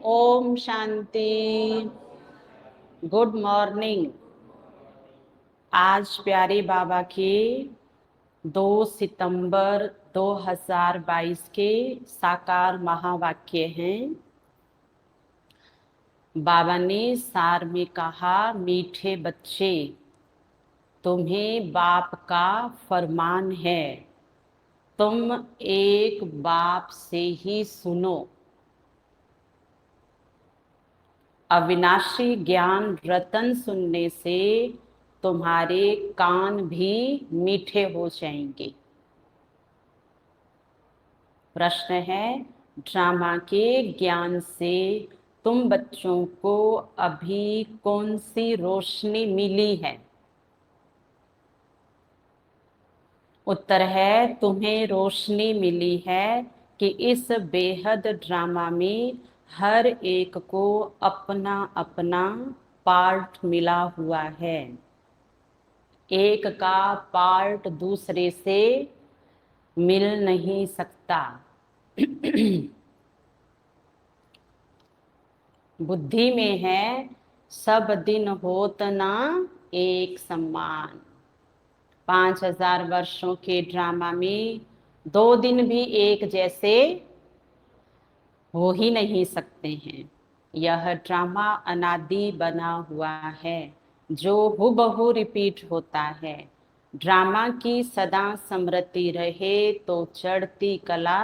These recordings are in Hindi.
ओम शांति। Good morning. आज प्यारे बाबा के 2 सितंबर 2022 के साकार महावाक्य हैं। बाबा ने सार में कहा, मीठे बच्चे, तुम्हें बाप का फरमान है, तुम एक बाप से ही सुनो। अविनाशी ज्ञान रतन सुनने से तुम्हारे कान भी मीठे हो जाएंगे। प्रश्न है, ड्रामा के ज्ञान से तुम बच्चों को अभी कौन सी रोशनी मिली है? उत्तर है, तुम्हें रोशनी मिली है कि इस बेहद ड्रामा में हर एक को अपना अपना पार्ट मिला हुआ है। एक का पार्ट दूसरे से मिल नहीं सकता। बुद्धि में है, सब दिन होत ना एक समान। 5000 वर्षों के ड्रामा में 2 दिन भी एक जैसे हो ही नहीं सकते हैं। यह ड्रामा अनादि बना हुआ है जो हुबहू रिपीट होता है। ड्रामा की सदा स्मृति रहे तो चढ़ती कला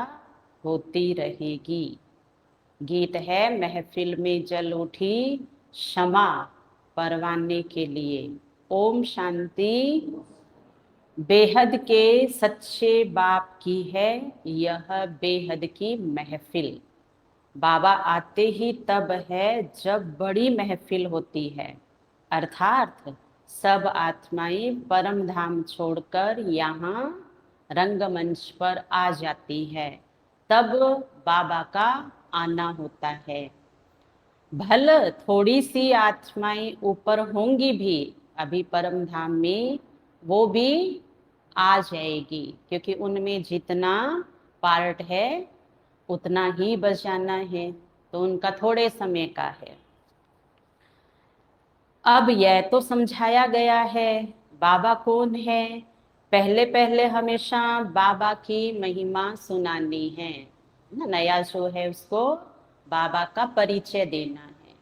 होती रहेगी। गीत है, महफिल में जल उठी क्षमा परवाने के लिए। ओम शांति। बेहद के सच्चे बाप की है यह बेहद की महफिल। बाबा आते ही तब है जब बड़ी महफिल होती है, अर्थात सब आत्माएं परम धाम छोड़कर यहाँ रंगमंच पर आ जाती है, तब बाबा का आना होता है। भल थोड़ी सी आत्माएं ऊपर होंगी भी अभी परम धाम में, वो भी आ जाएगी, क्योंकि उनमें जितना पार्ट है उतना ही बजाना है, तो उनका थोड़े समय का है। अब यह तो समझाया गया है बाबा कौन है। पहले पहले हमेशा बाबा की महिमा सुनानी है ना। नया जो है उसको बाबा का परिचय देना है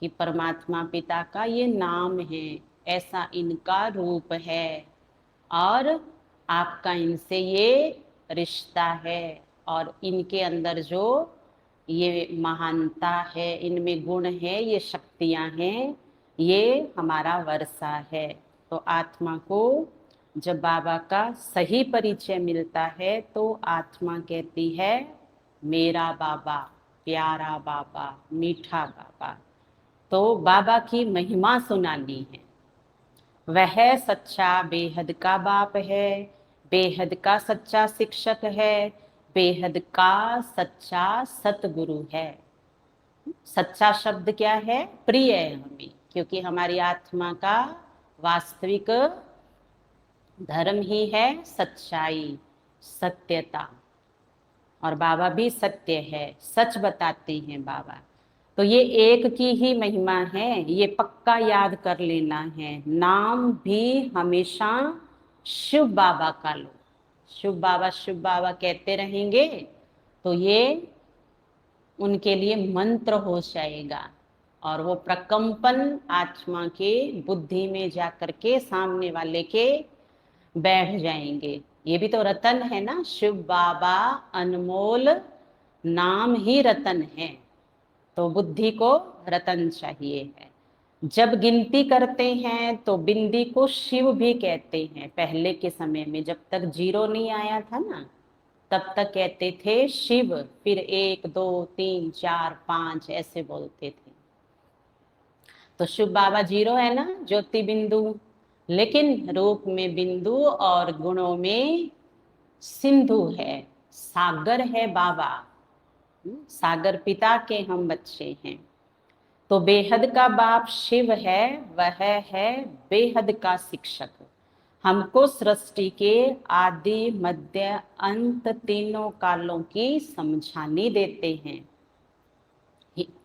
कि परमात्मा पिता का ये नाम है, ऐसा इनका रूप है और आपका इनसे ये रिश्ता है, और इनके अंदर जो ये महानता है, इनमें गुण है, ये शक्तियां हैं, ये हमारा वर्षा है। तो आत्मा को जब बाबा का सही परिचय मिलता है तो आत्मा कहती है, मेरा बाबा, प्यारा बाबा, मीठा बाबा। तो बाबा की महिमा सुनानी है। वह सच्चा बेहद का बाप है, बेहद का सच्चा शिक्षक है, बेहद का सच्चा सतगुरु है। सच्चा शब्द क्या है? प्रिय है हमें, क्योंकि हमारी आत्मा का वास्तविक धर्म ही है सच्चाई, सत्यता। और बाबा भी सत्य है, सच बताते हैं बाबा। तो ये एक की ही महिमा है, ये पक्का याद कर लेना है। नाम भी हमेशा शिव बाबा का लो। शिव बाबा कहते रहेंगे तो ये उनके लिए मंत्र हो जाएगा, और वो प्रकंपन आत्मा के बुद्धि में जाकर के सामने वाले के बैठ जाएंगे। ये भी तो रतन है ना, शिव बाबा अनमोल नाम ही रतन है। तो बुद्धि को रतन चाहिए है। जब गिनती करते हैं तो बिंदी को शिव भी कहते हैं। पहले के समय में जब तक 0 नहीं आया था ना, तब तक कहते थे शिव, फिर 1 2 3 4 5 ऐसे बोलते थे। तो शिव बाबा 0 है ना, ज्योति बिंदु, लेकिन रूप में बिंदु और गुणों में सिंधु है, सागर है बाबा। सागर पिता के हम बच्चे हैं। तो बेहद का बाप शिव है, वह है बेहद का शिक्षक। हमको सृष्टि के आदि मध्य अंत तीनों कालों की समझानी देते हैं।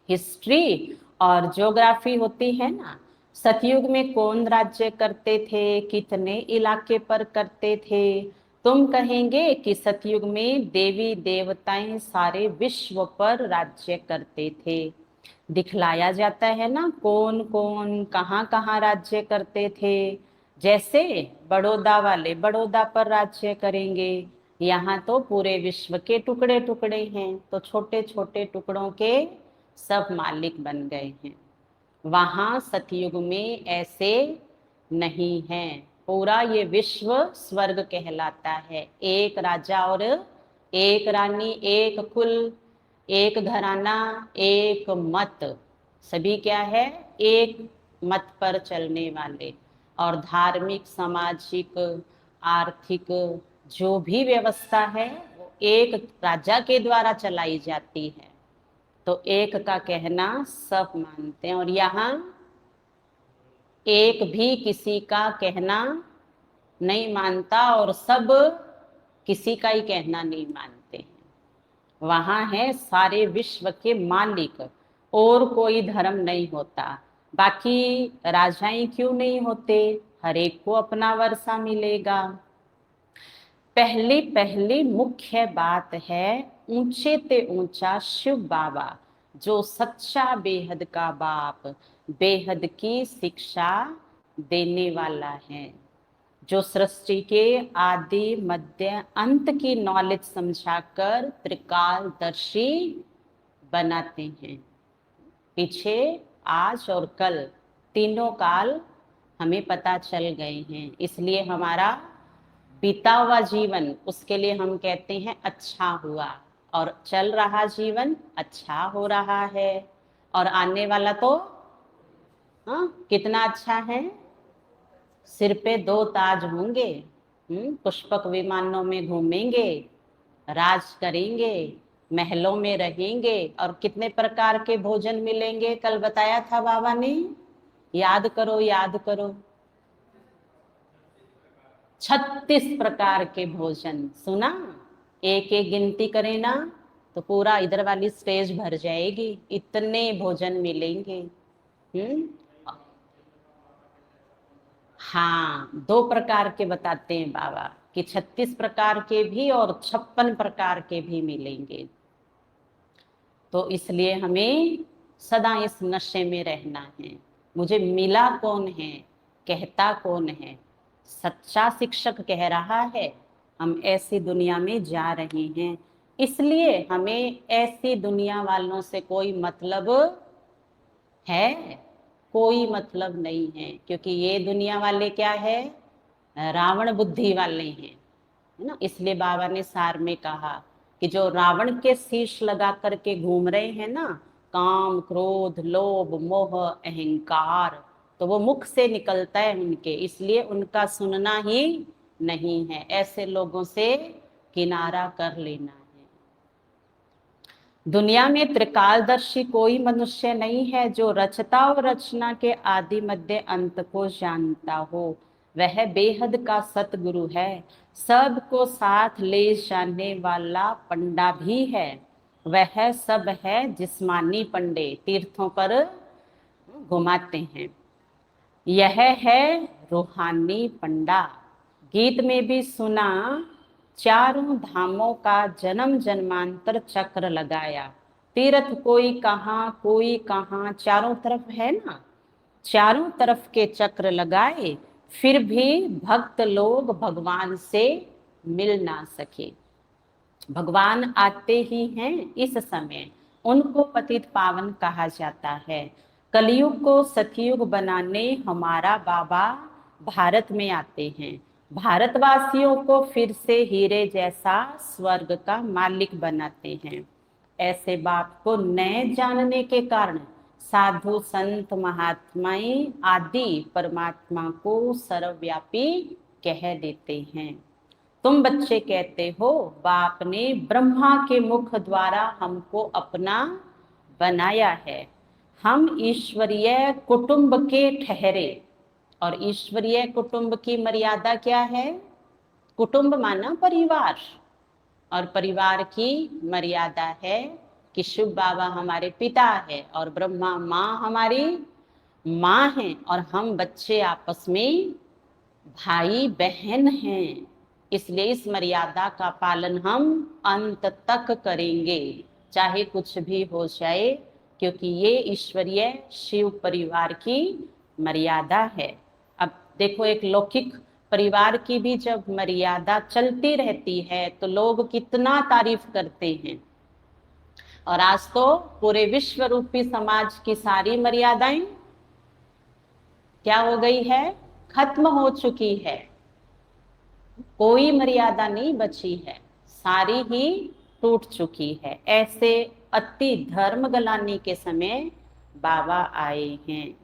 हिस्ट्री और ज्योग्राफी होती है ना, सतयुग में कौन राज्य करते थे, कितने इलाके पर करते थे। तुम कहेंगे कि सतयुग में देवी देवताएं सारे विश्व पर राज्य करते थे। दिखलाया जाता है ना कौन कौन कहाँ कहाँ राज्य करते थे। जैसे बड़ौदा वाले बड़ौदा पर राज्य करेंगे, यहाँ तो पूरे विश्व के टुकड़े टुकड़े हैं, तो छोटे छोटे टुकड़ों के सब मालिक बन गए हैं। वहां सतयुग में ऐसे नहीं है। पूरा ये विश्व स्वर्ग कहलाता है। एक राजा और एक रानी, एक कुल, एक घराना, एक मत, सभी क्या है, एक मत पर चलने वाले। और धार्मिक, सामाजिक, आर्थिक जो भी व्यवस्था है वो एक राजा के द्वारा चलाई जाती है। तो एक का कहना सब मानते हैं, और यहाँ एक भी किसी का कहना नहीं मानता और सब किसी का ही कहना नहीं मानते हैं। वहां है सारे विश्व के मालिक, और कोई धर्म नहीं होता। बाकी राजाएं क्यों नहीं होते, हर एक को अपना वर्षा मिलेगा। पहली पहली मुख्य बात है, ऊंचे ते ऊंचा शिव बाबा जो सच्चा बेहद का बाप, बेहद की शिक्षा देने वाला है, जो सृष्टि के आदि मध्य अंत की नॉलेज समझाकर त्रिकालदर्शी बनाते हैं। पीछे, आज और कल, तीनों काल हमें पता चल गए हैं। इसलिए हमारा बीता हुआ जीवन, उसके लिए हम कहते हैं अच्छा हुआ, और चल रहा जीवन अच्छा हो रहा है, और आने वाला तो कितना अच्छा है। सिर पे 2 ताज होंगे, पुष्पक विमानों में घूमेंगे, राज करेंगे, महलों में रहेंगे, और कितने प्रकार के भोजन मिलेंगे, कल बताया था बाबा ने, याद करो याद करो। 36 प्रकार के भोजन, सुना? एक एक गिनती करें ना तो पूरा इधर वाली स्टेज भर जाएगी, इतने भोजन मिलेंगे। हम्म हाँ, 2 प्रकार के बताते हैं बाबा कि 36 प्रकार के भी और 56 प्रकार के भी मिलेंगे। तो इसलिए हमें सदा इस नशे में रहना है। मुझे मिला कौन है, कहता कौन है, सच्चा शिक्षक कह रहा है हम ऐसी दुनिया में जा रहे हैं। इसलिए हमें ऐसी दुनिया वालों से कोई मतलब है, कोई मतलब नहीं है, क्योंकि ये दुनिया वाले क्या है, रावण बुद्धि वाले हैं, है ना। इसलिए बाबा ने सार में कहा कि जो रावण के शीश लगा करके घूम रहे हैं ना, काम क्रोध लोभ मोह अहंकार, तो वो मुख से निकलता है उनके, इसलिए उनका सुनना ही नहीं है। ऐसे लोगों से किनारा कर लेना है। दुनिया में त्रिकालदर्शी कोई मनुष्य नहीं है जो रचता और रचना के आदि मध्य अंत को जानता हो। वह बेहद का सतगुरु है, सबको साथ ले जाने वाला पंडा भी है। वह सब है जिस्मानी पंडे, तीर्थों पर घुमाते हैं। यह है रूहानी पंडा। गीत में भी सुना, चारों धामों का जन्म जन्मांतर चक्र लगाया। तीर्थ कोई कहाँ चारों तरफ है ना, चारों तरफ के चक्र लगाए, फिर भी भक्त लोग भगवान से मिल ना सके। भगवान आते ही हैं इस समय, उनको पतित पावन कहा जाता है। कलयुग को सतयुग बनाने हमारा बाबा भारत में आते हैं, भारतवासियों को फिर से हीरे जैसा स्वर्ग का मालिक बनाते हैं। ऐसे बात को न जानने के कारण साधु संत महात्माएं आदि परमात्मा को सर्वव्यापी कह देते हैं। तुम बच्चे कहते हो बाप ने ब्रह्मा के मुख द्वारा हमको अपना बनाया है, हम ईश्वरीय कुटुंब के ठहरे, और ईश्वरीय कुटुंब की मर्यादा क्या है? कुटुंब माना परिवार, और परिवार की मर्यादा है कि शिव बाबा हमारे पिता है और ब्रह्मा माँ हमारी माँ है, और हम बच्चे आपस में भाई बहन हैं। इसलिए इस मर्यादा का पालन हम अंत तक करेंगे, चाहे कुछ भी हो जाए, क्योंकि ये ईश्वरीय शिव परिवार की मर्यादा है। अब देखो, एक लौकिक परिवार की भी जब मर्यादा चलती रहती है तो लोग कितना तारीफ करते हैं, और आज तो पूरे विश्व रूपी समाज की सारी मर्यादाएं क्या हो गई है? खत्म हो चुकी है। कोई मर्यादा नहीं बची है, सारी ही टूट चुकी है। ऐसे अति धर्म गलानी के समय बाबा आए हैं।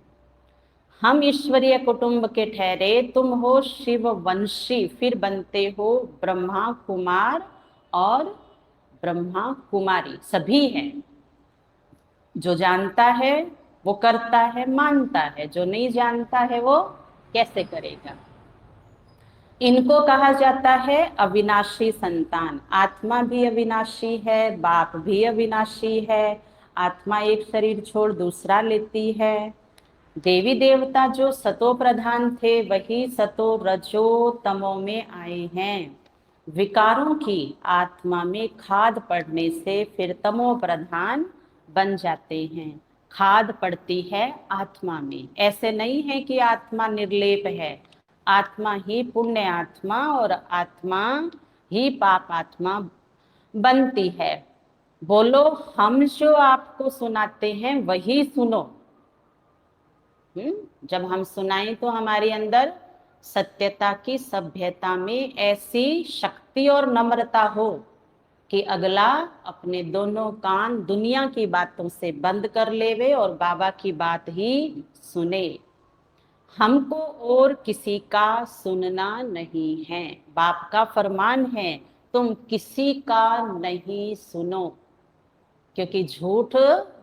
हम ईश्वरीय कुटुंब के ठहरे, तुम हो शिव वंशी, फिर बनते हो ब्रह्मा कुमार और ब्रह्मा कुमारी, सभी हैं। जो जानता है वो करता है, मानता है, जो नहीं जानता है वो कैसे करेगा। इनको कहा जाता है अविनाशी संतान। आत्मा भी अविनाशी है, बाप भी अविनाशी है। आत्मा एक शरीर छोड़ दूसरा लेती है। देवी देवता जो सतो प्रधान थे वही सतो रजो तमो में आए हैं। विकारों की आत्मा में खाद पड़ने से फिर तमो प्रधान बन जाते हैं। खाद पड़ती है आत्मा में। ऐसे नहीं है कि आत्मा निर्लेप है। आत्मा ही पुण्य आत्मा और आत्मा ही पाप आत्मा बनती है। बोलो, हम जो आपको सुनाते हैं वही सुनो। जब हम सुनाएं तो हमारे अंदर सत्यता की, सभ्यता में ऐसी शक्ति और नम्रता हो कि अगला अपने दोनों कान दुनिया की बातों से बंद कर लेवे और बाबा की बात ही सुने। हमको और किसी का सुनना नहीं है। बाप का फरमान है, तुम किसी का नहीं सुनो, क्योंकि झूठ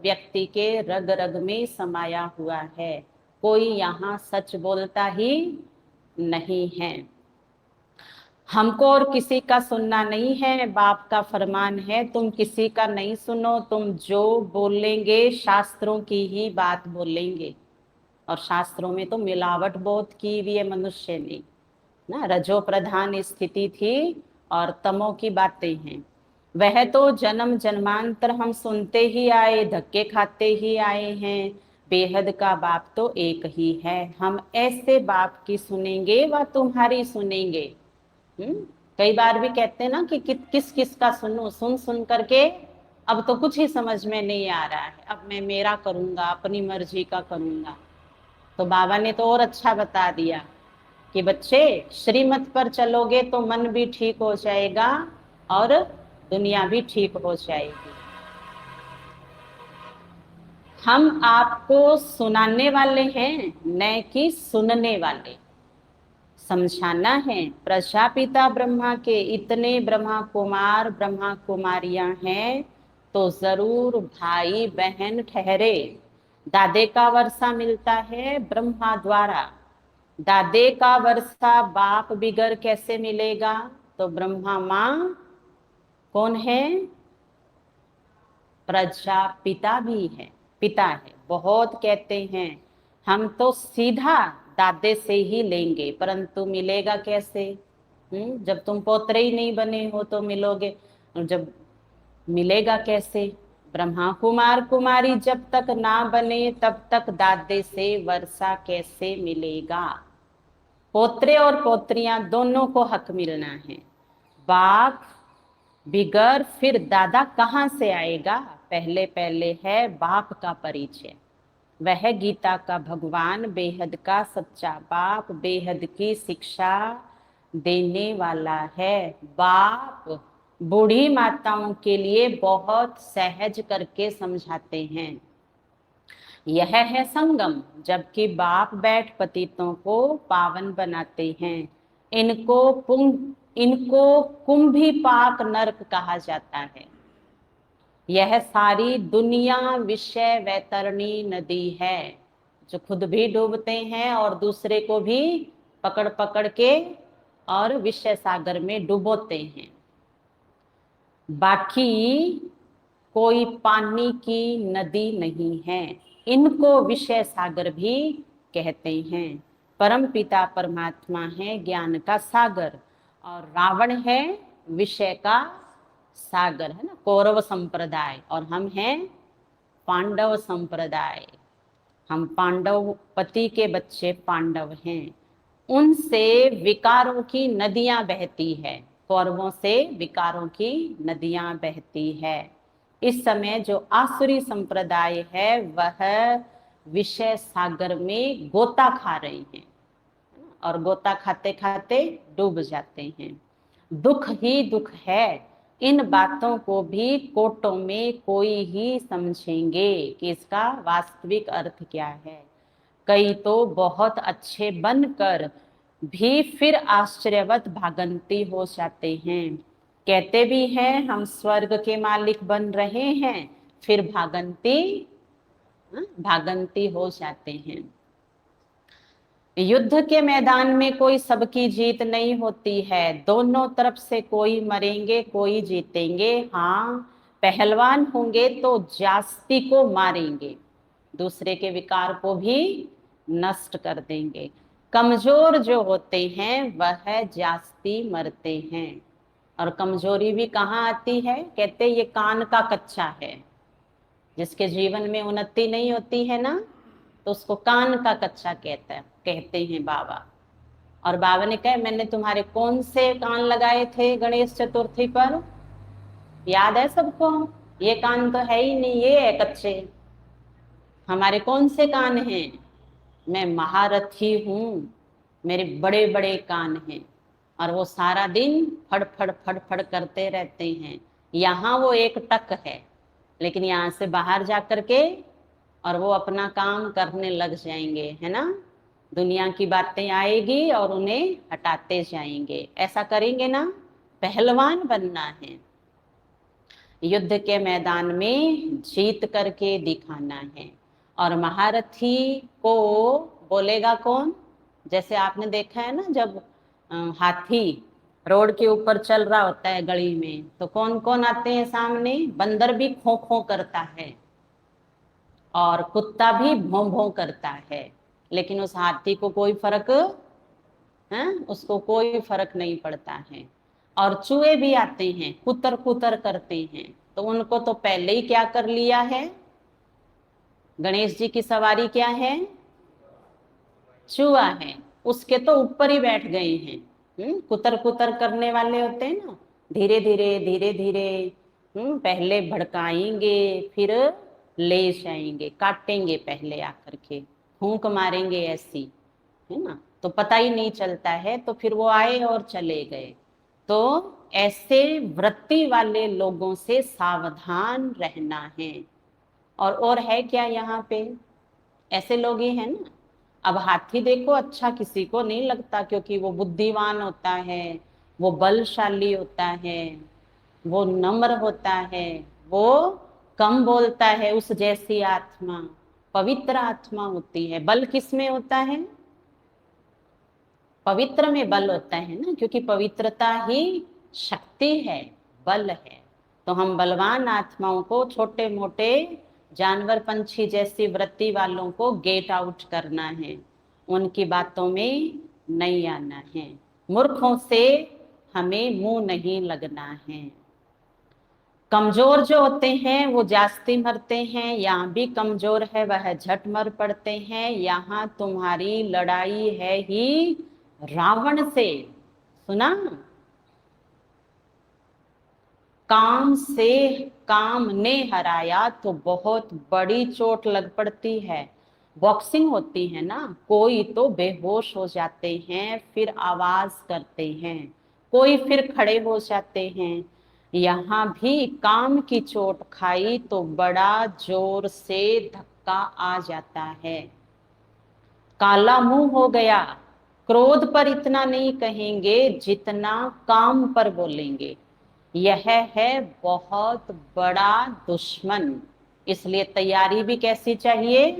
व्यक्ति के रग रग में समाया हुआ है। कोई यहाँ सच बोलता ही नहीं है। हमको और किसी का सुनना नहीं है। बाप का फरमान है, तुम किसी का नहीं सुनो, तुम जो बोलेंगे शास्त्रों की ही बात बोलेंगे। और शास्त्रों में तो मिलावट बहुत की हुई है मनुष्य ने ना। रजो प्रधान स्थिति थी और तमो की बातें हैं। वह तो जन्म जन्मांतर हम सुनते ही आए, धक्के खाते ही आए हैं। बेहद का बाप तो एक ही है। हम ऐसे बाप की सुनेंगे व तुम्हारी सुनेंगे। कई बार भी कहते हैं ना कि किस किस का सुनूं, सुन सुन करके अब तो कुछ ही समझ में नहीं आ रहा है, अब मैं मेरा करूंगा, अपनी मर्जी का करूंगा। तो बाबा ने तो और अच्छा बता दिया कि बच्चे, श्रीमत पर चलोगे तो मन भी ठीक हो जाएगा और दुनिया भी ठीक हो जाएगी। हम आपको सुनाने वाले हैं, न कि सुनने वाले। समझाना है। प्रजापिता ब्रह्मा के इतने ब्रह्मा कुमार ब्रह्मा कुमारियां हैं तो जरूर भाई बहन ठहरे। दादे का वर्षा मिलता है ब्रह्मा द्वारा। दादे का वर्षा बाप बिगर कैसे मिलेगा? तो ब्रह्मा माँ कौन है? प्रजापिता भी है, पिता है। बहुत कहते हैं हम तो सीधा दादे से ही लेंगे, परंतु मिलेगा कैसे? जब तुम पोतरे ही नहीं बने हो तो मिलोगे, जब मिलेगा कैसे? ब्रह्मा कुमार कुमारी जब तक ना बने तब तक दादे से वर्षा कैसे मिलेगा? पोत्रे और पोत्रियां दोनों को हक मिलना है। बाप बिगर फिर दादा कहाँ से आएगा? पहले पहले है बाप का परिचय। वह गीता का भगवान, बेहद का सच्चा बाप, बेहद की शिक्षा देने वाला है। बाप बूढ़ी माताओं के लिए बहुत सहज करके समझाते हैं। यह है संगम, जबकि बाप बैठ पतितों को पावन बनाते हैं। इनको कुंभी पाक नरक कहा जाता है। यह सारी दुनिया विषय वैतरणी नदी है। जो खुद भी डूबते हैं और दूसरे को भी पकड़ पकड़ के और विषय सागर में डुबोते हैं। बाकी कोई पानी की नदी नहीं है, इनको विषय सागर भी कहते हैं। परम पिता परमात्मा है ज्ञान का सागर, और रावण है विषय का सागर, है ना, कौरव संप्रदाय, और हम हैं पांडव संप्रदाय। हम पांडव पति के बच्चे पांडव हैं। उनसे विकारों की नदियां बहती है, कौरवों से विकारों की नदियां बहती है। इस समय जो आसुरी संप्रदाय है वह विषय सागर में गोता खा रहे हैं, और गोता खाते खाते डूब जाते हैं। दुख ही दुख है। इन बातों को भी कोटों में कोई ही समझेंगे कि इसका वास्तविक अर्थ क्या है। कई तो बहुत अच्छे बनकर भी फिर आश्चर्यवत भागंती हो जाते हैं। कहते भी हैं हम स्वर्ग के मालिक बन रहे हैं, फिर भागंती हो जाते हैं। युद्ध के मैदान में कोई सबकी जीत नहीं होती है, दोनों तरफ से कोई मरेंगे कोई जीतेंगे। हाँ, पहलवान होंगे तो जास्ती को मारेंगे, दूसरे के विकार को भी नष्ट कर देंगे। कमजोर जो होते हैं वह जास्ती मरते हैं। और कमजोरी भी कहाँ आती है? कहते ये कान का कच्चा है। जिसके जीवन में उन्नति नहीं होती है ना, तो उसको कान का कच्चा कहते हैं बाबा। और बाबा ने कहा मैंने तुम्हारे कौन से कान लगाए थे गणेश चतुर्थी पर? याद है सबको? ये कान तो है ही नहीं, ये है कच्चे। हमारे कौन से कान हैं? मैं महारथी हूँ, मेरे बड़े बड़े कान हैं, और वो सारा दिन फड़ फड़ फड़ फड़ करते रहते हैं। यहाँ वो एक टक है, लेकिन यहाँ से बाहर जा करके और वो अपना काम करने लग जाएंगे, है ना। दुनिया की बातें आएगी और उन्हें हटाते जाएंगे। ऐसा करेंगे ना, पहलवान बनना है, युद्ध के मैदान में जीत करके दिखाना है। और महारथी को बोलेगा कौन? जैसे आपने देखा है ना, जब हाथी रोड के ऊपर चल रहा होता है गली में, तो कौन कौन आते हैं सामने? बंदर भी खो खो करता है और कुत्ता भी भौं भौं करता है, लेकिन उस हाथी को कोई फर्क है, उसको कोई फर्क नहीं पड़ता है। और चूहे भी आते हैं, कुतर कुतर करते हैं, तो उनको तो पहले ही क्या कर लिया है? गणेश जी की सवारी क्या है? चूहा है, उसके तो ऊपर ही बैठ गए हैं। कुतर कुतर करने वाले होते हैं ना, धीरे धीरे धीरे धीरे पहले भड़काएंगे, फिर ले जाएंगे, काटेंगे, पहले आकर के फूंक मारेंगे ऐसी, है ना, तो पता ही नहीं चलता है। तो फिर वो आए और चले गए। तो ऐसे वृत्ति वाले लोगों से सावधान रहना है। और है क्या यहाँ पे? ऐसे लोग ही है ना। अब हाथी देखो अच्छा किसी को नहीं लगता, क्योंकि वो बुद्धिमान होता है, वो बलशाली होता है, वो नम्र होता है, वो कम बोलता है। उस जैसी आत्मा, पवित्र आत्मा होती है। बल किस में होता है? पवित्र में बल होता है ना, क्योंकि पवित्रता ही शक्ति है, बल है। तो हम बलवान आत्माओं को, छोटे मोटे जानवर पंछी जैसी वृत्ति वालों को गेट आउट करना है, उनकी बातों में नहीं आना है। मूर्खों से हमें मुंह नहीं लगना है। कमजोर जो होते हैं वो जास्ती मरते हैं। यहाँ भी कमजोर है वह झट मर पड़ते हैं। यहाँ तुम्हारी लड़ाई है ही रावण से। सुना? काम से काम ने हराया तो बहुत बड़ी चोट लग पड़ती है। बॉक्सिंग होती है ना, कोई तो बेहोश हो जाते हैं, फिर आवाज करते हैं, कोई फिर खड़े हो जाते हैं। यहाँ भी काम की चोट खाई तो बड़ा जोर से धक्का आ जाता है। काला मुंह हो गया। क्रोध पर इतना नहीं कहेंगे जितना काम पर बोलेंगे। यह है बहुत बड़ा दुश्मन। इसलिए तैयारी भी कैसी चाहिए?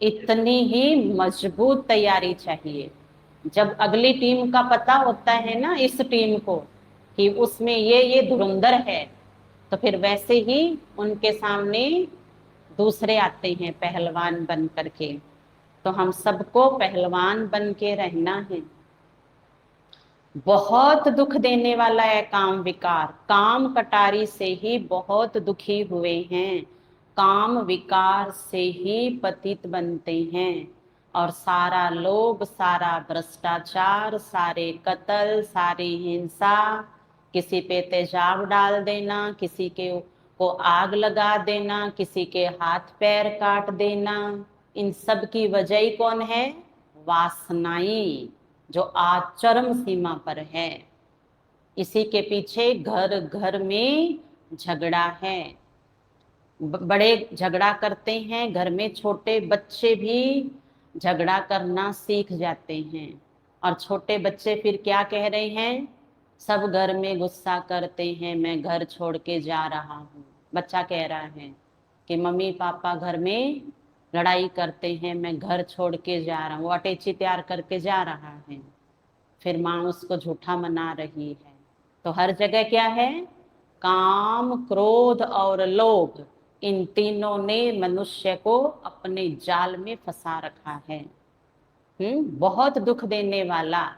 इतनी ही मजबूत तैयारी चाहिए। जब अगली टीम का पता होता है ना इस टीम को कि उसमें ये धुरंधर है, तो फिर वैसे ही उनके सामने दूसरे आते हैं पहलवान बन करके। तो हम सबको पहलवान बन के रहना है। बहुत दुख देने वाला है काम विकार, काम कटारी से ही बहुत दुखी हुए हैं, काम विकार से ही पतित बनते हैं। और सारा लोभ, सारा भ्रष्टाचार, सारे कत्ल, सारी हिंसा, किसी पे तेजाब डाल देना, किसी के को आग लगा देना, किसी के हाथ पैर काट देना, इन सब की वजह ही कौन है? वासनाएं, जो आज चरम सीमा पर है। इसी के पीछे घर घर में झगड़ा है। बड़े झगड़ा करते हैं घर में, छोटे बच्चे भी झगड़ा करना सीख जाते हैं। और छोटे बच्चे फिर क्या कह रहे हैं? सब घर में गुस्सा करते हैं, मैं घर छोड़ के जा रहा हूँ। बच्चा कह रहा है कि मम्मी पापा घर में लड़ाई करते हैं, मैं घर छोड़ के जा रहा हूँ। वो अटैची तैयार करके जा रहा है, फिर माँ उसको झूठा मना रही है। तो हर जगह क्या है? काम, क्रोध और लोभ, इन तीनों ने मनुष्य को अपने जाल में फंसा रखा है। बहुत दुख देने वाला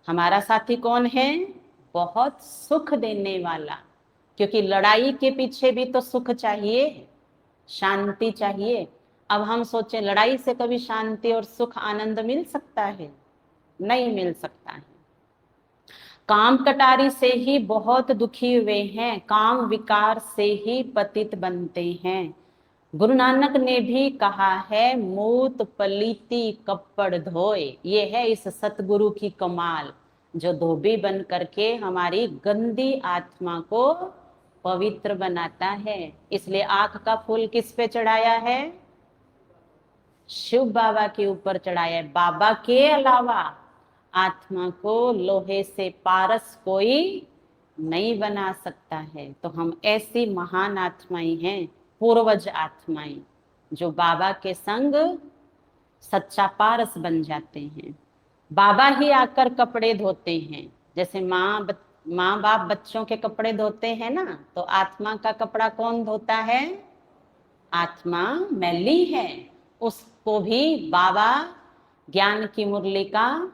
हमारा साथी कौन है? बहुत सुख देने वाला। क्योंकि लड़ाई के पीछे भी तो सुख चाहिए, शांति चाहिए। अब हम सोचें, लड़ाई से कभी शांति और सुख आनंद मिल सकता है? नहीं मिल सकता है। काम कटारी से ही बहुत दुखी हुए हैं, काम विकार से ही पतित बनते हैं। गुरु नानक ने भी कहा है, मूत पलीती कपड़ धोए। ये है इस सतगुरु की कमाल, जो धोबी बन करके हमारी गंदी आत्मा को पवित्र बनाता है। इसलिए आंख का फूल किस पे चढ़ाया है? शिव बाबा के ऊपर चढ़ाया है। बाबा के अलावा आत्मा को लोहे से पारस कोई नहीं बना सकता है। तो हम ऐसी महान आत्माएं हैं, पूर्वज आत्माएं, जो बाबा के संग सच्चा पारस बन जाते हैं। बाबा ही आकर कपड़े धोते हैं। जैसे माँ बाप बच्चों के कपड़े धोते हैं ना, तो आत्मा का कपड़ा कौन धोता है? आत्मा मैली है, उसको भी बाबा ज्ञान की मुरली का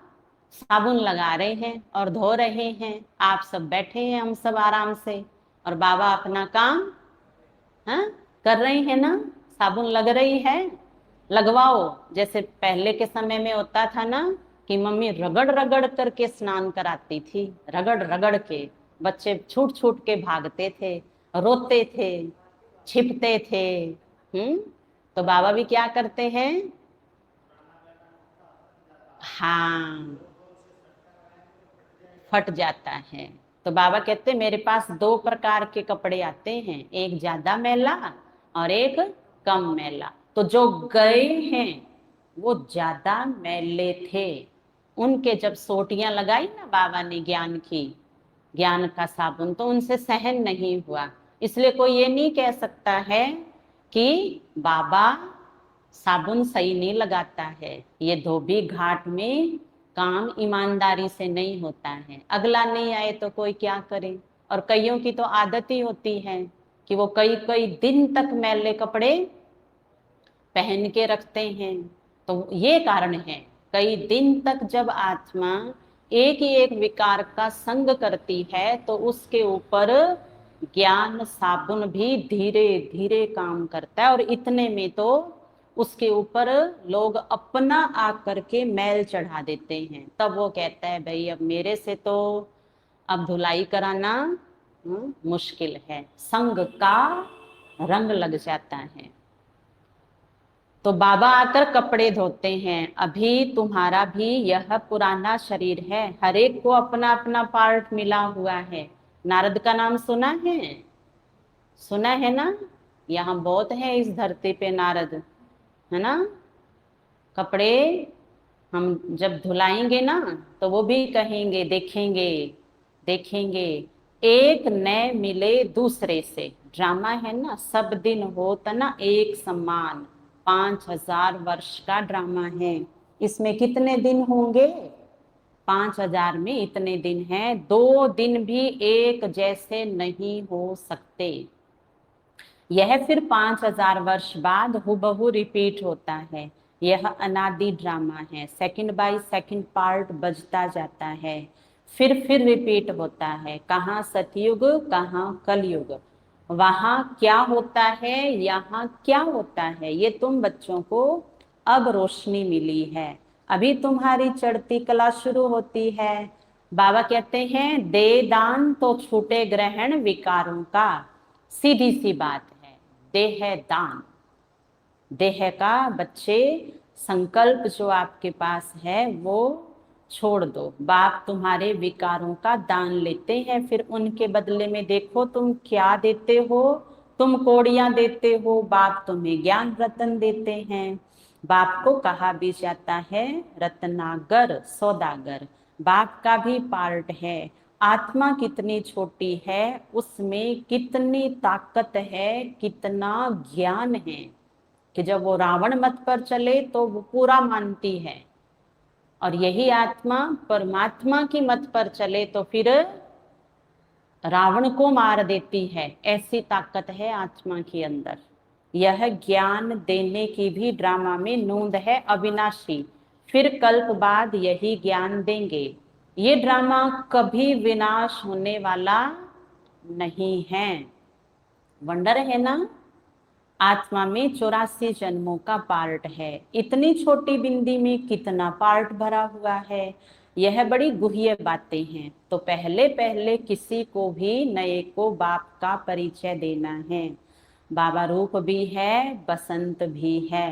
साबुन लगा रहे हैं और धो रहे हैं। आप सब बैठे हैं, हम सब आराम से, और बाबा अपना काम हाँ कर रहे हैं ना। साबुन लग रही है, लगवाओ। जैसे पहले के समय में होता था ना कि मम्मी रगड़ रगड़ करके स्नान कराती थी, रगड़ रगड़ के। बच्चे छूट छूट के भागते थे, रोते थे, छिपते थे। तो बाबा भी क्या करते हैं? हाँ, फट जाता है। तो बाबा कहते हैं, मेरे पास दो प्रकार के कपड़े आते हैं, एक ज्यादा मैला और एक कम मैला। तो जो गए हैं वो ज्यादा मैले थे, उनके जब सोटियां लगाई ना बाबा ने ज्ञान की, ज्ञान का साबुन, तो उनसे सहन नहीं हुआ। इसलिए कोई ये नहीं कह सकता है कि बाबा साबुन सही नहीं लगाता है। ये धोबी घाट में काम ईमानदारी से नहीं होता है। अगला नहीं आए तो कोई क्या करे। और कईयों की तो आदत ही होती है कि वो कई कई दिन तक मैले कपड़े पहन के रखते हैं। तो ये कारण है, कई दिन तक जब आत्मा एक ही एक विकार का संग करती है, तो उसके ऊपर ज्ञान साबुन भी धीरे धीरे काम करता है। और इतने में तो उसके ऊपर लोग अपना आकर के मैल चढ़ा देते हैं। तब वो कहता है, भाई अब मेरे से तो अब धुलाई कराना मुश्किल है, संग का रंग लग जाता है। तो बाबा आकर कपड़े धोते हैं। अभी तुम्हारा भी यह पुराना शरीर है, हर एक को अपना अपना पार्ट मिला हुआ है। नारद का नाम सुना है? सुना है ना? यहाँ बहुत है इस धरती पे नारद, है ना। कपड़े हम जब धुलाएंगे ना, तो वो भी कहेंगे, देखेंगे देखेंगे, एक न मिले दूसरे से। ड्रामा है ना, सब दिन होता ना एक समान। 5000 वर्ष का ड्रामा है। इसमें कितने दिन होंगे? 5000 में इतने दिन हैं, 2 दिन भी एक जैसे नहीं हो सकते। यह फिर 5000 वर्ष बाद हुबहू रिपीट होता है। यह अनादि ड्रामा है, सेकंड बाय सेकंड पार्ट बजता जाता है, फिर रिपीट होता है। कहाँ सतयुग, कहाँ कलयुग, वहां क्या होता है, यहाँ क्या होता है, ये तुम बच्चों को अब रोशनी मिली है। अभी तुम्हारी चढ़ती कला शुरू होती है। बाबा कहते हैं दे दान तो छूटे ग्रहण विकारों का। सीधी सी बात है, देह दान। देह का बच्चे संकल्प जो आपके पास है वो छोड़ दो। बाप तुम्हारे विकारों का दान लेते हैं, फिर उनके बदले में देखो तुम क्या देते हो। तुम कोड़ियां देते हो, बाप तुम्हें ज्ञान रतन देते हैं। बाप को कहा भी जाता है रत्नागर सौदागर। बाप का भी पार्ट है। आत्मा कितनी छोटी है, उसमें कितनी ताकत है, कितना ज्ञान है कि जब वो रावण मत पर चले तो वो पूरा मानती है, और यही आत्मा परमात्मा की मत पर चले तो फिर रावण को मार देती है। ऐसी ताकत है आत्मा के अंदर। यह ज्ञान देने की भी ड्रामा में नूंद है अविनाशी। फिर कल्प बाद यही ज्ञान देंगे। ये ड्रामा कभी विनाश होने वाला नहीं है। वंडर है ना। आत्मा में 84 जन्मों का पार्ट है। इतनी छोटी बिंदी में कितना पार्ट भरा हुआ है, यह बड़ी गुह्य बातें हैं। तो पहले पहले किसी को भी नए को बाप का परिचय देना है। बाबा रूप भी है, बसंत भी है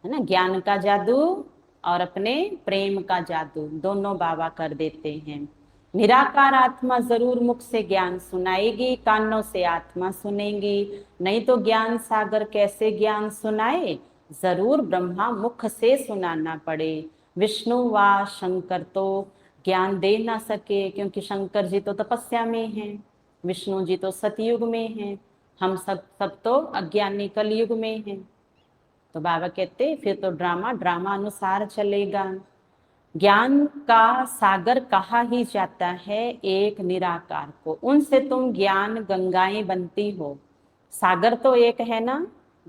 ना। ज्ञान का जादू और अपने प्रेम का जादू दोनों बाबा कर देते हैं। निराकार आत्मा जरूर मुख से ज्ञान सुनाएगी, कानों से आत्मा सुनेगी। नहीं तो ज्ञान सागर कैसे ज्ञान सुनाए, जरूर ब्रह्मा मुख से सुनाना पड़े। विष्णु व शंकर तो ज्ञान दे ना सके, क्योंकि शंकर जी तो तपस्या में हैं, विष्णु जी तो सतयुग में हैं, हम सब तो अज्ञानी कलयुग में हैं। तो बाबा कहते फिर तो ड्रामा ड्रामा अनुसार चलेगा। ज्ञान का सागर कहा ही जाता है एक निराकार को। उनसे तुम ज्ञान गंगाएं बनती हो। सागर तो एक है ना।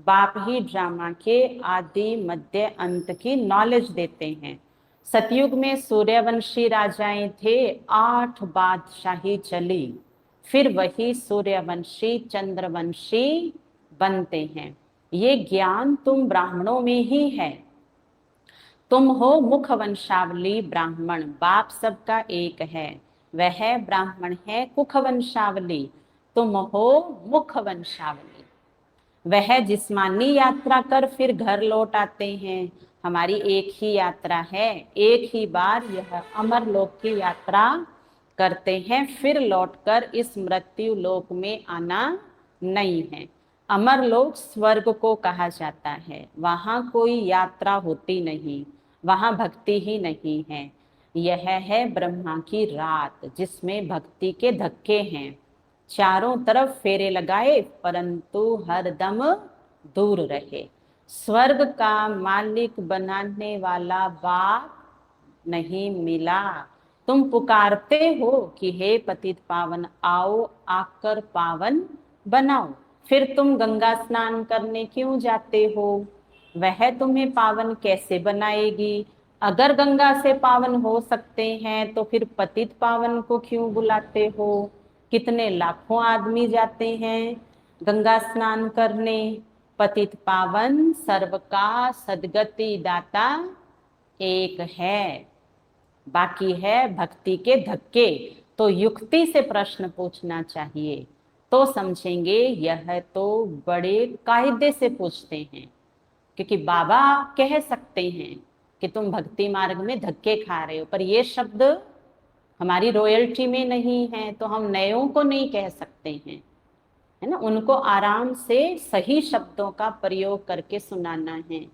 बाप ही ड्रामा के आदि मध्य अंत की नॉलेज देते हैं। सतयुग में सूर्यवंशी राजाएं थे, 8 बादशाही चली, फिर वही सूर्यवंशी चंद्रवंशी बनते हैं। ये ज्ञान तुम ब्राह्मणों में ही है। तुम हो मुख वंशावली ब्राह्मण। बाप सबका एक है, वह ब्राह्मण है कुख वंशावली। तुम हो मुख वंशावली। वह जिस्मानी यात्रा कर फिर घर लौट आते हैं। हमारी एक ही यात्रा है, एक ही बार यह अमर लोक की यात्रा करते हैं, फिर लौटकर इस मृत्यु लोक में आना नहीं है। अमर लोक स्वर्ग को कहा जाता है। वहां कोई यात्रा होती नहीं, वहां भक्ति ही नहीं है। यह है ब्रह्मा की रात, जिसमें भक्ति के धक्के हैं। चारों तरफ फेरे लगाए, परंतु हरदम दूर रहे। स्वर्ग का मालिक बनाने वाला बाप नहीं मिला। तुम पुकारते हो कि हे पतित पावन आओ, आकर पावन बनाओ। फिर तुम गंगा स्नान करने क्यों जाते हो? वह तुम्हें पावन कैसे बनाएगी? अगर गंगा से पावन हो सकते हैं तो फिर पतित पावन को क्यों बुलाते हो? कितने लाखों आदमी जाते हैं गंगा स्नान करने। पतित पावन सर्व का सदगति दाता एक है, बाकी है भक्ति के धक्के। तो युक्ति से प्रश्न पूछना चाहिए तो समझेंगे। यह तो बड़े कायदे से पूछते हैं, क्योंकि बाबा कह सकते हैं कि तुम भक्ति मार्ग में धक्के खा रहे हो, पर ये शब्द हमारी रॉयल्टी में नहीं है, तो हम नयों को नहीं कह सकते हैं, है ना। उनको आराम से सही शब्दों का प्रयोग करके सुनाना है।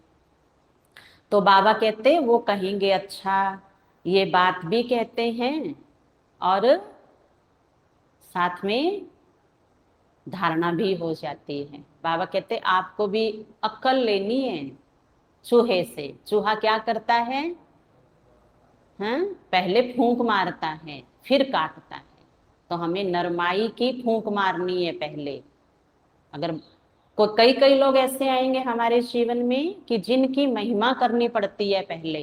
तो बाबा कहते वो कहेंगे अच्छा, ये बात भी कहते हैं और साथ में धारणा भी हो जाती है। बाबा कहते आपको भी अक्ल लेनी है, चूहे से। चूहा क्या करता है? हाँ, पहले फूंक मारता है फिर काटता है। तो हमें नरमाई की फूंक मारनी है पहले। अगर कई कई लोग ऐसे आएंगे हमारे जीवन में कि जिनकी महिमा करनी पड़ती है पहले,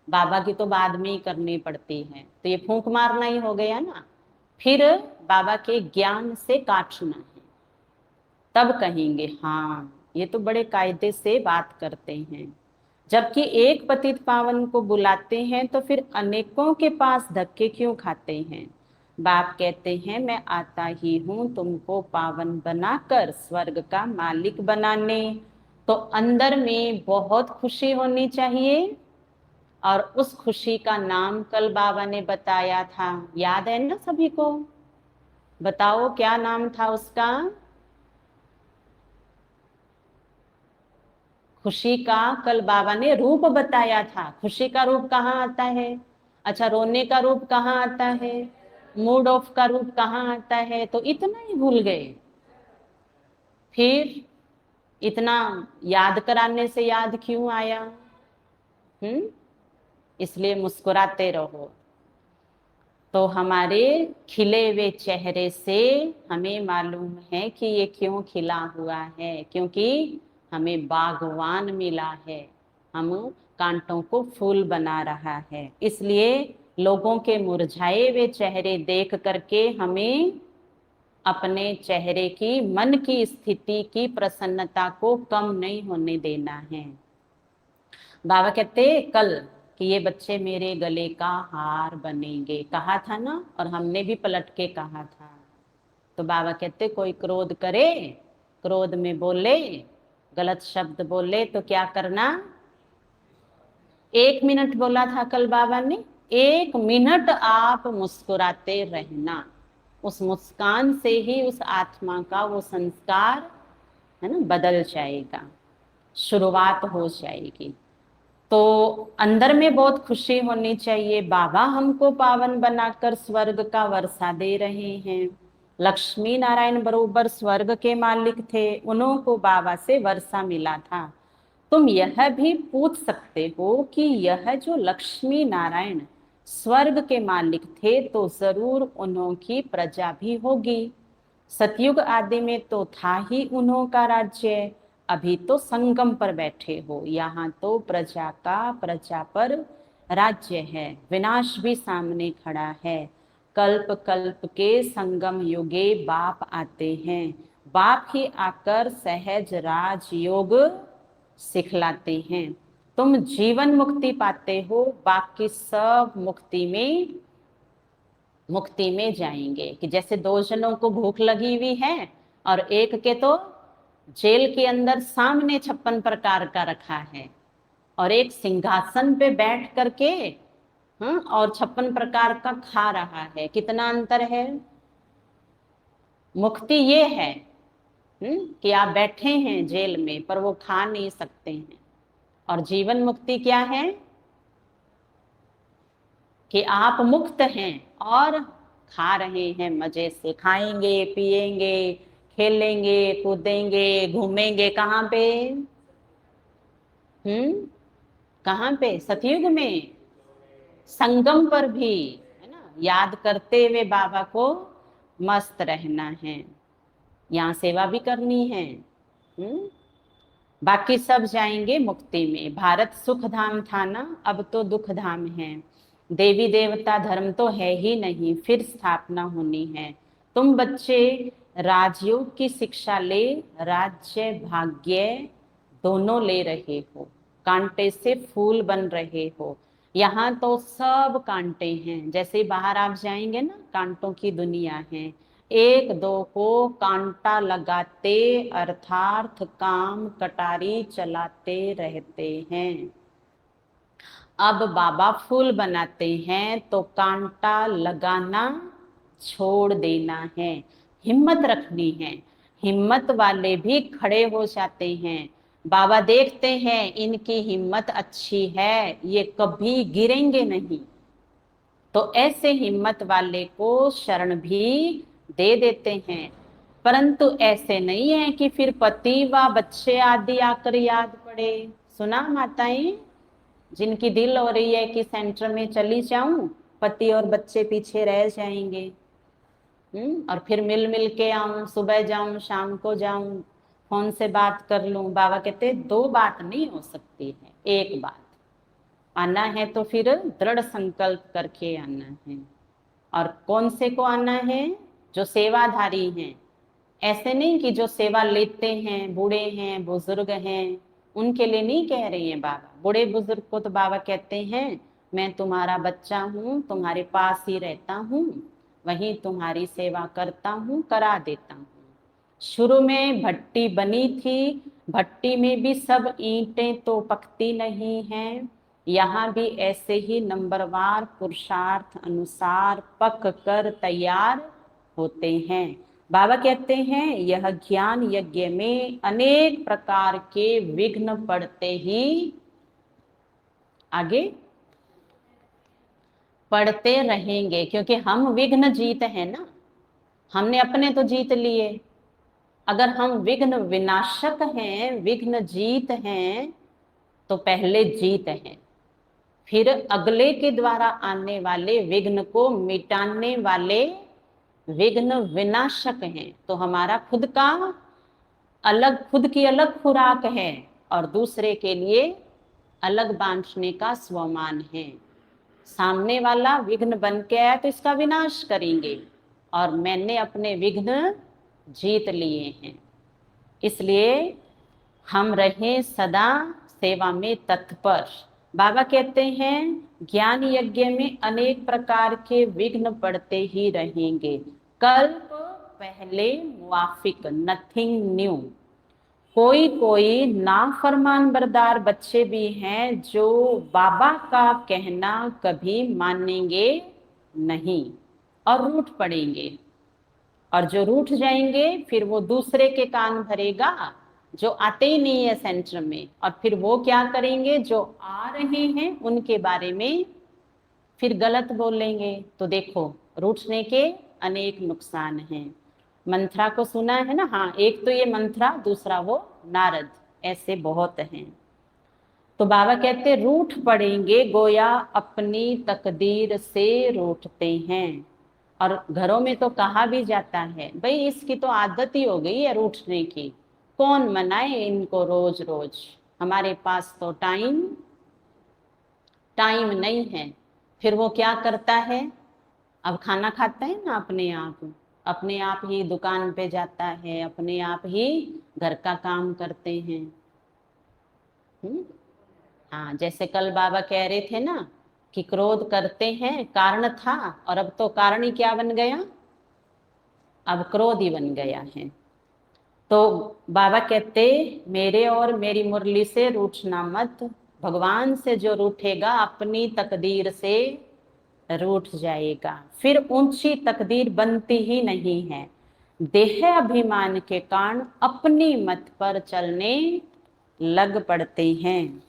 बाबा की तो बाद में ही करनी पड़ती है, तो ये फूंक मारना ही हो गया ना। फिर बाबा के ज्ञान से काटना है, तब कहेंगे हाँ ये तो बड़े कायदे से बात करते हैं। जबकि एक पतित पावन को बुलाते हैं तो फिर अनेकों के पास धक्के क्यों खाते हैं? बाप कहते हैं मैं आता ही हूं तुमको पावन बनाकर स्वर्ग का मालिक बनाने। तो अंदर में बहुत खुशी होनी चाहिए, और उस खुशी का नाम कल बाबा ने बताया था, याद है ना सभी को? बताओ क्या नाम था उसका? खुशी का कल बाबा ने रूप बताया था। खुशी का रूप कहाँ आता है? अच्छा, रोने का रूप कहाँ आता है? मूड ऑफ का रूप कहाँ आता है? तो इतना ही भूल गए। फिर इतना याद कराने से याद क्यों आया? इसलिए मुस्कुराते रहो। तो हमारे खिले हुए चेहरे से हमें मालूम है कि ये क्यों खिला हुआ है, क्योंकि हमें बागवान मिला है। हम कांटों को फूल बना रहा है। इसलिए लोगों के मुरझाए हुए चेहरे देख करके हमें अपने चेहरे की, मन की स्थिति की प्रसन्नता को कम नहीं होने देना है। बाबा कहते कल कि ये बच्चे मेरे गले का हार बनेंगे, कहा था ना, और हमने भी पलट के कहा था। तो बाबा कहते कोई क्रोध करे, क्रोध में बोले, गलत शब्द बोले तो क्या करना? 1 मिनट बोला था कल बाबा ने, 1 मिनट आप मुस्कुराते रहना। उस मुस्कान से ही उस आत्मा का वो संस्कार है ना बदल जाएगा, शुरुआत हो जाएगी। तो अंदर में बहुत खुशी होनी चाहिए। बाबा हमको पावन बनाकर स्वर्ग का वर्षा दे रहे हैं। लक्ष्मी नारायण बरोबर स्वर्ग के मालिक थे, उन्हों को बाबा से वर्षा मिला था। तुम यह भी पूछ सकते हो कि यह जो लक्ष्मी नारायण स्वर्ग के मालिक थे तो जरूर उन्हों की प्रजा भी होगी। सतयुग आदि में तो था ही उन्हों का राज्य। अभी तो संगम पर बैठे हो, यहाँ तो प्रजा का प्रजा पर राज्य है। विनाश भी सामने खड़ा है। कल्प कल्प के संगम युगे बाप आते हैं। बाप ही आकर सहज राजयोग सिखलाते हैं। तुम जीवन मुक्ति पाते हो, बाकी सब मुक्ति में जाएंगे। कि जैसे 2 जनों को भूख लगी हुई है और एक के तो जेल के अंदर सामने 56 प्रकार का रखा है, और एक सिंहासन पे बैठ करके और 56 प्रकार का खा रहा है। कितना अंतर है? मुक्ति ये है कि आप बैठे हैं जेल में पर वो खा नहीं सकते हैं। और जीवन मुक्ति क्या है? कि आप मुक्त हैं और खा रहे हैं, मजे से खाएंगे, पिएंगे, खेलेंगे, कूदेंगे, घूमेंगे। कहाँ पे? कहाँ पे? सतयुग में संगम पर भी, है ना, याद करते हुए बाबा को मस्त रहना है। यहाँ सेवा भी करनी है। बाकी सब जाएंगे मुक्ति में। भारत सुख धाम था ना, अब तो दुख धाम है। देवी देवता धर्म तो है ही नहीं, फिर स्थापना होनी है। तुम बच्चे राजयोग की शिक्षा ले, राज्य भाग्य दोनों ले रहे हो, कांटे से फूल बन रहे हो। यहाँ तो सब कांटे हैं। जैसे बाहर आप जाएंगे ना, कांटों की दुनिया है। एक दो को कांटा लगाते अर्थात काम कटारी चलाते रहते हैं। अब बाबा फूल बनाते हैं तो कांटा लगाना छोड़ देना है, हिम्मत रखनी है। हिम्मत वाले भी खड़े हो जाते हैं। बाबा देखते हैं इनकी हिम्मत अच्छी है, ये कभी गिरेंगे नहीं, तो ऐसे हिम्मत वाले को शरण भी दे देते हैं। परंतु ऐसे नहीं है कि फिर पति व बच्चे आदि आकर याद पड़े। सुना माताएं, जिनकी दिल हो रही है कि सेंटर में चली जाऊं, पति और बच्चे पीछे रह जाएंगे, और फिर मिल मिल के आऊं, सुबह जाऊं शाम को जाऊं, फोन से बात कर लूं। बाबा कहते दो बात नहीं हो सकती है, एक बात। आना है तो फिर दृढ़ संकल्प करके आना है। और कौन से को आना है? जो सेवाधारी हैं। ऐसे नहीं कि जो सेवा लेते हैं, बूढ़े हैं, बुजुर्ग हैं, उनके लिए नहीं कह रही हैं बाबा। बूढ़े बुजुर्ग को तो बाबा कहते हैं मैं तुम्हारा बच्चा हूँ, तुम्हारे पास ही रहता हूँ, वहीं तुम्हारी सेवा करता हूँ, करा देता हूँ। शुरू में भट्टी बनी थी, भट्टी में भी सब ईंटें तो पकती नहीं हैं, यहाँ भी ऐसे ही नंबरवार पुरुषार्थ अनुसार पक कर तैयार होते हैं। बाबा कहते हैं यह ज्ञान यज्ञ में अनेक प्रकार के विघ्न पड़ते ही आगे पड़ते रहेंगे, क्योंकि हम विघ्न जीत हैं ना, हमने अपने तो जीत लिए। अगर हम विघ्न विनाशक हैं, विघ्न जीत हैं, तो पहले जीत हैं, फिर अगले के द्वारा आने वाले विघ्न को मिटाने वाले विघ्न विनाशक हैं। तो हमारा खुद का अलग, खुद की अलग खुराक है और दूसरे के लिए अलग बांटने का स्वमान है। सामने वाला विघ्न बन के आया तो इसका विनाश करेंगे, और मैंने अपने विघ्न जीत लिए हैं। इसलिए हम रहें सदा सेवा में तत्पर। बाबा कहते हैं ज्ञान यज्ञ में अनेक प्रकार के विघ्न पड़ते ही रहेंगे। कल्प पहले मुआफिक, नथिंग न्यू। कोई कोई नाफरमान बरदार बच्चे भी हैं जो बाबा का कहना कभी मानेंगे नहीं और रूठ पड़ेंगे, और जो रूठ जाएंगे फिर वो दूसरे के कान भरेगा जो आते ही नहीं है सेंटर में, और फिर वो क्या करेंगे, जो आ रहे हैं उनके बारे में फिर गलत बोलेंगे। तो देखो रूठने के अनेक नुकसान हैं। मंत्रा को सुना है ना? हाँ, एक तो ये मंत्रा, दूसरा वो नारद, ऐसे बहुत हैं। तो बाबा कहते रूठ पड़ेंगे गोया अपनी तकदीर से रूठते हैं। और घरों में तो कहा भी जाता है भाई इसकी तो आदत ही हो गई है रूठने की, कौन मनाए इनको रोज रोज, हमारे पास तो टाइम नहीं है। फिर वो क्या करता है, अब खाना खाता है ना अपने आप ही दुकान पे जाता है, अपने आप ही घर का काम करते हैं। हाँ, जैसे कल बाबा कह रहे थे ना कि क्रोध करते हैं, कारण था, और अब तो कारण ही क्या बन गया, अब क्रोध ही बन गया है। तो बाबा कहते मेरे और मेरी मुरली से रूठना मत, भगवान से जो रूठेगा अपनी तकदीर से रूठ जाएगा, फिर ऊंची तकदीर बनती ही नहीं है। देह अभिमान के कारण अपनी मत पर चलने लग पड़ते हैं।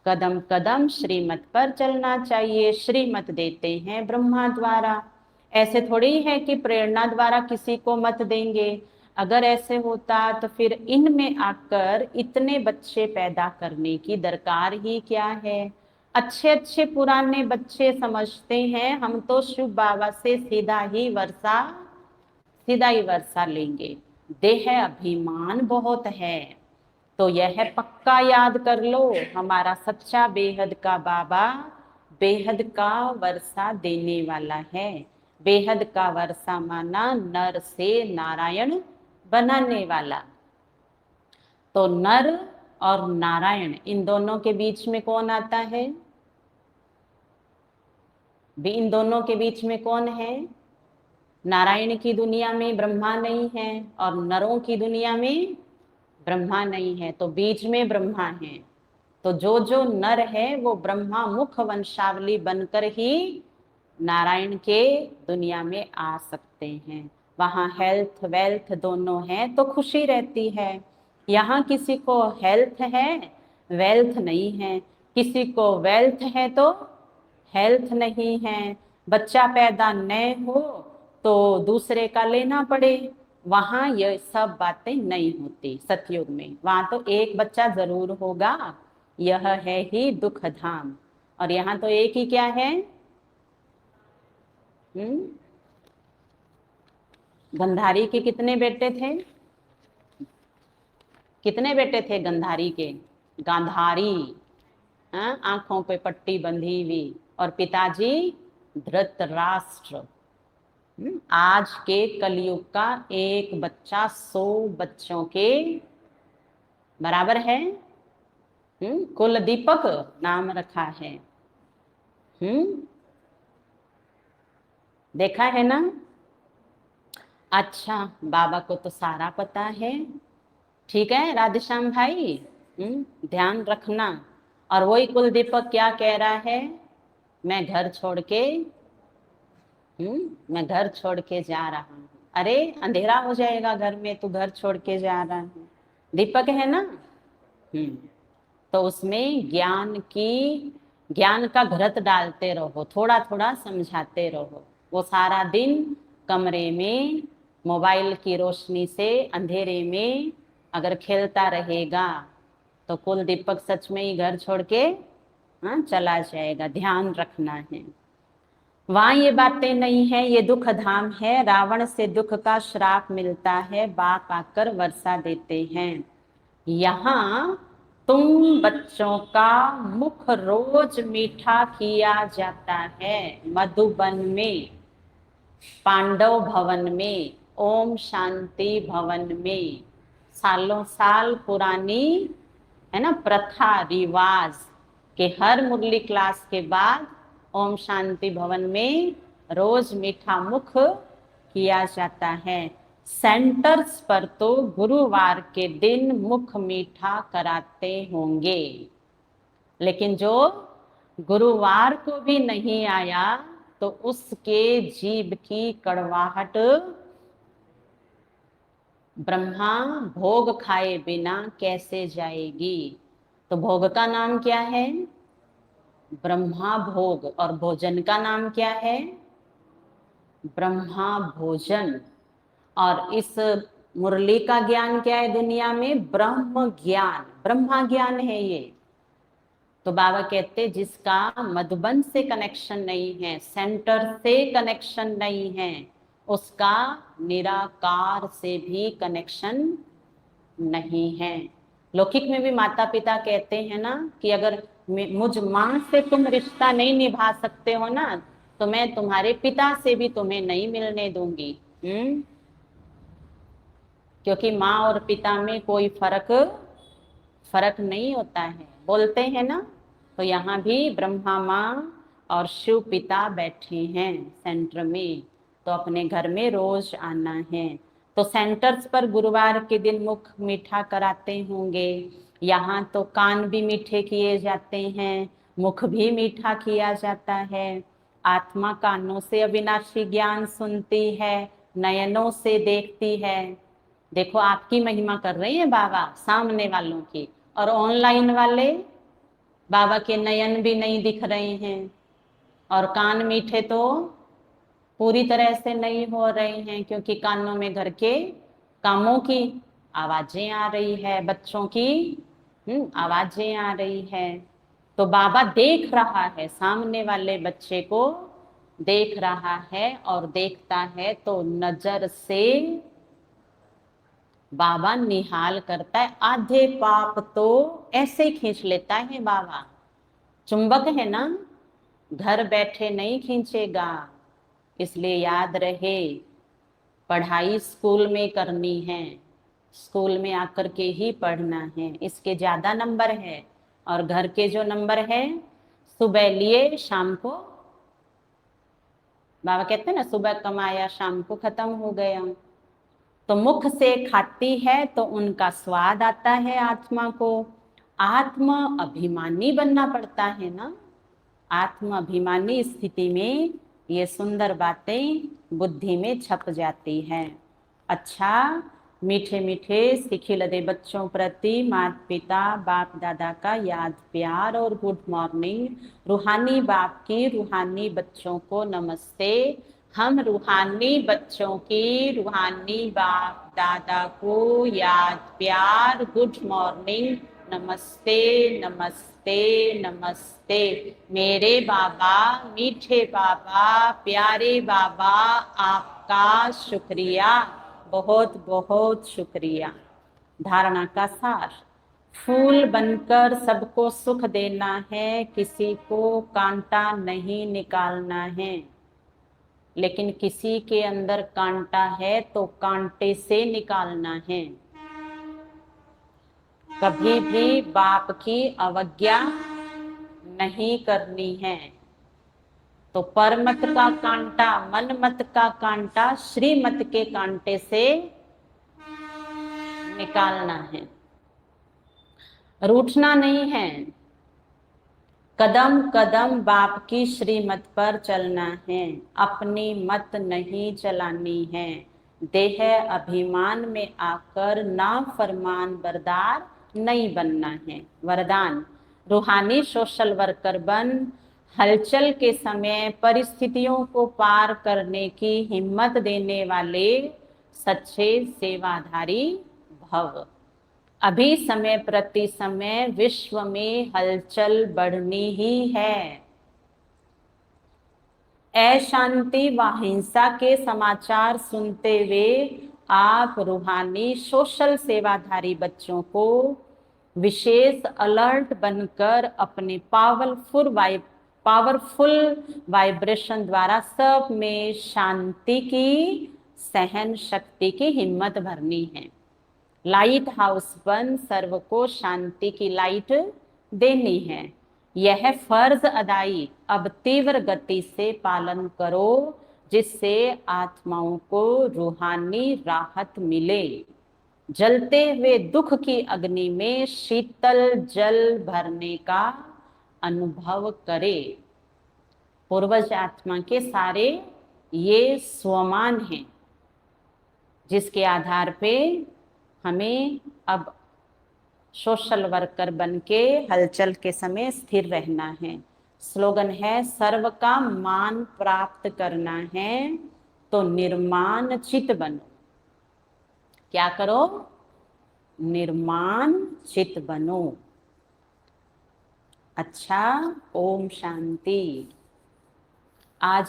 कदम कदम श्रीमत पर चलना चाहिए, श्रीमत देते हैं ब्रह्मा द्वारा। ऐसे थोड़ी है कि प्रेरणा द्वारा किसी को मत देंगे। अगर ऐसे होता तो फिर इनमें आकर इतने बच्चे पैदा करने की दरकार ही क्या है। अच्छे अच्छे पुराने बच्चे समझते हैं हम तो शिव बाबा से सीधा ही वर्षा लेंगे। देह अभिमान बहुत है, तो यह पक्का याद कर लो, हमारा सच्चा बेहद का बाबा बेहद का वर्षा देने वाला है। बेहद का वर्षा माना नर से नारायण बनाने वाला। तो नर और नारायण इन दोनों के बीच में कौन आता है? इन दोनों के बीच में कौन है? नारायण की दुनिया में ब्रह्मा नहीं है और नरों की दुनिया में ब्रह्मा नहीं है, तो बीच में ब्रह्मा है। तो जो जो नर है वो ब्रह्मा मुख वंशावली बनकर ही नारायण के दुनिया में आ सकते हैं। वहाँ हेल्थ वेल्थ दोनों है तो खुशी रहती है। यहाँ किसी को हेल्थ है वेल्थ नहीं है, किसी को वेल्थ है तो हेल्थ नहीं है। बच्चा पैदा न हो तो दूसरे का लेना पड़े, वहां ये सब बातें नहीं होती सतयुग में। वहां तो एक बच्चा जरूर होगा यह है ही दुख धाम। और यहाँ तो एक ही क्या है, गंधारी के कितने बेटे थे, कितने बेटे थे गंधारी के, गांधारी, हाँ, आंखों पे पट्टी बंधी हुई, और पिताजी धृतराष्ट्र। आज के कलयुग का एक बच्चा 100 बच्चों के बराबर है। कुल दीपक नाम रखा है। देखा है ना। अच्छा, बाबा को तो सारा पता है। ठीक है राधेश्याम भाई, ध्यान रखना। और वही कुल दीपक क्या कह रहा है, मैं घर छोड़ के, मैं घर छोड़ के जा रहा हूँ। अरे अंधेरा हो जाएगा घर में, तू घर छोड़ के जा रहा है, दीपक है ना। तो उसमें ज्ञान का घृत डालते रहो, थोड़ा थोड़ा समझाते रहो। वो सारा दिन कमरे में मोबाइल की रोशनी से अंधेरे में अगर खेलता रहेगा तो कुल दीपक सच में ही घर छोड़ के चला जाएगा। ध्यान रखना है। वहां ये बातें नहीं है, ये दुख धाम है। रावण से दुख का श्राप मिलता है, बाप आकर वर्षा देते हैं। यहाँ तुम बच्चों का मुख रोज मीठा किया जाता है। मधुबन में, पांडव भवन में, ओम शांति भवन में, सालों साल पुरानी है ना प्रथा रिवाज के हर मुरली क्लास के बाद ओम शांति भवन में रोज मीठा मुख किया जाता है। सेंटर्स पर तो गुरुवार के दिन मुख मीठा कराते होंगे, लेकिन जो गुरुवार को भी नहीं आया तो उसके जीभ की कड़वाहट ब्रह्मा भोग खाए बिना कैसे जाएगी। तो भोग का नाम क्या है, ब्रह्मा भोग, और भोजन का नाम क्या है, ब्रह्मा भोजन। और इस मुरली का ज्ञान क्या है दुनिया में, ब्रह्म ज्ञान, ब्रह्मा ज्ञान है ये। तो बाबा कहते जिसका मधुबन से कनेक्शन नहीं है, सेंटर से कनेक्शन नहीं है, उसका निराकार से भी कनेक्शन नहीं है। लौकिक में भी माता पिता कहते हैं ना कि अगर मुझ माँ से तुम रिश्ता नहीं निभा सकते हो ना, तो मैं तुम्हारे पिता से भी तुम्हें नहीं मिलने दूंगी। क्योंकि माँ और पिता में कोई फर्क नहीं होता है, बोलते हैं ना। तो यहाँ भी ब्रह्मा माँ और शिव पिता बैठे हैं सेंटर में, तो अपने घर में रोज आना है। तो सेंटर्स पर गुरुवार के दिन मुख मीठा कराते होंगे। यहाँ तो कान भी मीठे किए जाते हैं, मुख भी मीठा किया जाता है। आत्मा कानों से अविनाशी ज्ञान सुनती है, नयनों से देखती है। देखो आपकी महिमा कर रहे हैं बाबा सामने वालों की, और ऑनलाइन वाले बाबा के नयन भी नहीं दिख रहे हैं, और कान मीठे तो पूरी तरह से नहीं हो रहे हैं, क्योंकि कानों में घर के कामों की आवाजें आ रही है, बच्चों की आवाजें आ रही है। तो बाबा देख रहा है, सामने वाले बच्चे को देख रहा है, और देखता है तो नजर से बाबा निहाल करता है। आधे पाप तो ऐसे खींच लेता है बाबा, चुंबक है ना, घर बैठे नहीं खींचेगा। इसलिए याद रहे, पढ़ाई स्कूल में करनी है, स्कूल में आकर के ही पढ़ना है, इसके ज्यादा नंबर है। और घर के जो नंबर है, सुबह लिए शाम को, बाबा कहते हैं ना, सुबह कमाया शाम को खत्म हो गया। तो मुख से खाती है तो उनका स्वाद आता है आत्मा को। आत्म अभिमानी बनना पड़ता है ना, आत्म अभिमानी स्थिति में ये सुंदर बातें बुद्धि में छप जाती हैं। अच्छा, मीठे मीठे सिखिलदे बच्चों प्रति माता पिता बाप दादा का याद प्यार और गुड मॉर्निंग। रूहानी बाप की रूहानी बच्चों को नमस्ते। हम रूहानी बच्चों की रूहानी बाप दादा को याद प्यार गुड मॉर्निंग नमस्ते नमस्ते नमस्ते। मेरे बाबा, मीठे बाबा, प्यारे बाबा, आपका शुक्रिया, बहुत बहुत शुक्रिया। धारणा का सार, फूल बनकर सबको सुख देना है, किसी को कांटा नहीं निकालना है। लेकिन किसी के अंदर कांटा है तो कांटे से निकालना है। कभी भी बाप की अवज्ञा नहीं करनी है। तो परमत का कांटा, मन मत का कांटा श्रीमत के कांटे से निकालना है। रूठना नहीं है, कदम कदम बाप की श्रीमत पर चलना है, अपनी मत नहीं चलानी है। देह अभिमान में आकर ना फरमान बरदार नहीं बनना है। वरदान, रूहानी सोशल वर्कर बन, हलचल के समय परिस्थितियों को पार करने की हिम्मत देने वाले सच्चे सेवाधारी भव। अभी समय प्रति समय विश्व में हलचल बढ़नी ही है। अशांति व हिंसा के समाचार सुनते हुए आप रूहानी सोशल सेवाधारी बच्चों को विशेष अलर्ट बनकर अपने पावरफुल वाइब्रेशन द्वारा सब में शांति की, सहन शक्ति की हिम्मत भरनी है। लाइट हाउस बन सर्व को शांति की लाइट देनी है। यह फर्ज अदाई अब तीव्र गति से पालन करो, जिससे आत्माओं को रूहानी राहत मिले। जलते हुए दुख की अग्नि में शीतल जल भरने का अनुभव करे। पूर्वज आत्मा के सारे ये स्वमान हैं, जिसके आधार पे हमें अब सोशल वर्कर बनके हलचल के समय स्थिर रहना है। स्लोगन है, सर्व का मान प्राप्त करना है तो निर्माण चित बनो। क्या करो? निर्माण चित बनो। अच्छा, ओम शांति। आज